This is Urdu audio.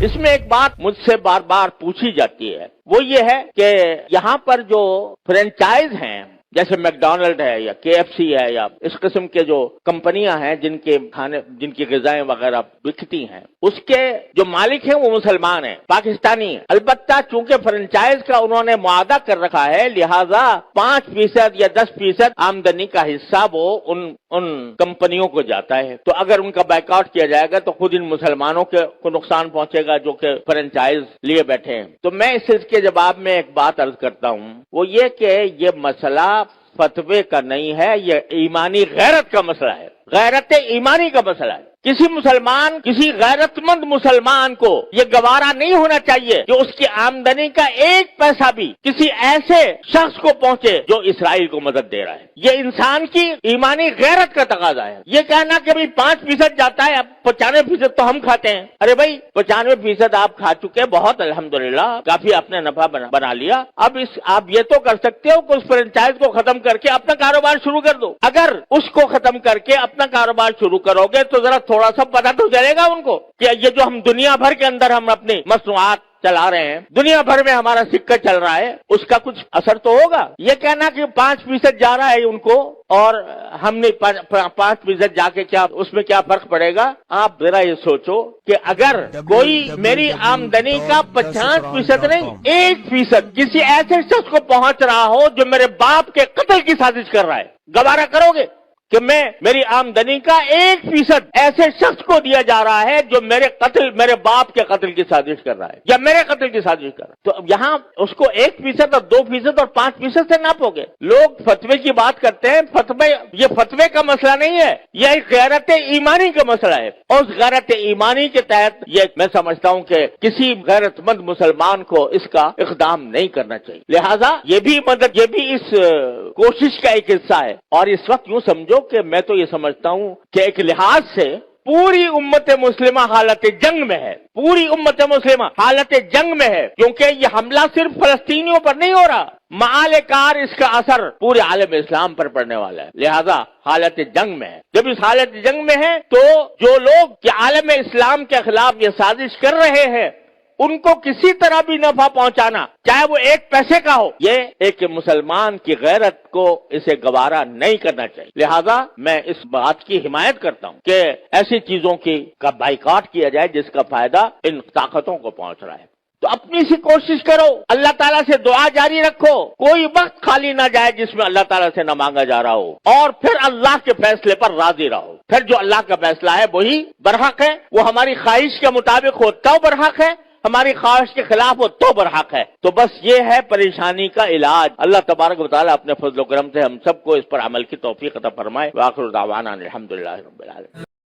اس میں ایک بات مجھ سے بار بار پوچھی جاتی ہے، وہ یہ ہے کہ یہاں پر جو فرینچائز ہیں جیسے میکڈونلڈ ہے یا کے ایف سی ہے یا اس قسم کے جو کمپنیاں ہیں جن کے کھانے جن کی غذائیں وغیرہ بکتی ہیں، اس کے جو مالک ہیں وہ مسلمان ہیں، پاکستانی ہیں۔ البتہ چونکہ فرنچائز کا انہوں نے معاہدہ کر رکھا ہے، لہذا 5% یا 10% آمدنی کا حصہ وہ ان کمپنیوں کو جاتا ہے۔ تو اگر ان کا بائیک آؤٹ کیا جائے گا تو خود ان مسلمانوں کو نقصان پہنچے گا جو کہ فرنچائز لیے بیٹھے ہیں۔ تو میں اس کے جواب میں ایک بات عرض کرتا ہوں، وہ یہ کہ یہ مسئلہ فتوے کا نہیں ہے، یہ ایمانی غیرت کا مسئلہ ہے، غیرت ایمانی کا مسئلہ ہے۔ کسی مسلمان، کسی غیرت مند مسلمان کو یہ گوارا نہیں ہونا چاہیے کہ اس کی آمدنی کا 1 پیسہ بھی کسی ایسے شخص کو پہنچے جو اسرائیل کو مدد دے رہا ہے۔ یہ انسان کی ایمانی غیرت کا تقاضا ہے۔ یہ کہنا کہ 5% جاتا ہے، اب 95% تو ہم کھاتے ہیں۔ ارے بھائی 95% آپ کھا چکے، بہت الحمدللہ، کافی آپ نے نفع بنا لیا۔ اب آپ یہ تو کر سکتے ہو کہ اس فرنچائز کو ختم کر کے اپنا کاروبار شروع کر دو۔ اگر اس کو ختم کر کے اپنا کاروبار شروع کرو گے تو ذرا تھوڑا سا پتہ تو چلے گا ان کو کہ یہ جو ہم دنیا بھر کے اندر ہم اپنی مصنوعات چلا رہے ہیں، دنیا بھر میں ہمارا سکہ چل رہا ہے، اس کا کچھ اثر تو ہوگا۔ یہ کہنا کہ 5% جا رہا ہے ان کو اور ہم نے 5% جا کے کیا اس میں کیا فرق پڑے گا؟ آپ ذرا یہ سوچو کہ اگر کوئی میری آمدنی کا 50% نہیں 1% کسی ایسے شخص کو پہنچ رہا ہو جو میرے باپ کے قتل کی سازش کر رہا ہے، گوارا کرو گے کہ میری آمدنی کا 1% ایسے شخص کو دیا جا رہا ہے جو میرے باپ کے قتل کی سازش کر رہا ہے یا میرے قتل کی سازش کر رہا ہے؟ تو یہاں اس کو 1% اور 2% اور 5% سے ناپو گے۔ لوگ فتوے کی بات کرتے ہیں، یہ فتوے کا مسئلہ نہیں ہے، یہ ایک غیرت ایمانی کا مسئلہ ہے، اور اس غیرت ایمانی کے تحت یہ میں سمجھتا ہوں کہ کسی غیرت مند مسلمان کو اس کا اقدام نہیں کرنا چاہیے۔ لہذا یہ بھی اس کوشش کا ایک حصہ ہے۔ اور اس وقت یوں سمجھو کہ میں تو یہ سمجھتا ہوں کہ ایک لحاظ سے پوری امت مسلمہ حالت جنگ میں ہے، پوری امت مسلمہ حالت جنگ میں ہے، کیونکہ یہ حملہ صرف فلسطینیوں پر نہیں ہو رہا، معال کار اس کا اثر پورے عالم اسلام پر پڑنے والا ہے۔ لہذا حالت جنگ میں ہے۔ جب اس حالت جنگ میں ہے تو جو لوگ عالم اسلام کے خلاف یہ سازش کر رہے ہیں ان کو کسی طرح بھی نفع پہنچانا، چاہے وہ 1 پیسے کا ہو، یہ ایک مسلمان کی غیرت کو اسے گوارا نہیں کرنا چاہیے۔ لہذا میں اس بات کی حمایت کرتا ہوں کہ ایسی چیزوں کا بائیکاٹ کیا جائے جس کا فائدہ ان طاقتوں کو پہنچ رہا ہے۔ تو اپنی سی کوشش کرو، اللہ تعالیٰ سے دعا جاری رکھو، کوئی وقت خالی نہ جائے جس میں اللہ تعالیٰ سے نہ مانگا جا رہا ہو، اور پھر اللہ کے فیصلے پر راضی رہو۔ پھر جو اللہ کا فیصلہ ہے وہی برحق ہے، وہ ہماری خواہش کے مطابق ہو تو برحق ہے، ہماری خواہش کے خلاف ہو تو برحق ہے۔ تو بس یہ ہے پریشانی کا علاج۔ اللہ تبارک و تعالیٰ اپنے فضل و کرم سے ہم سب کو اس پر عمل کی توفیق عطا فرمائے۔ وآخر دعوانا الحمدللہ رب العالمین۔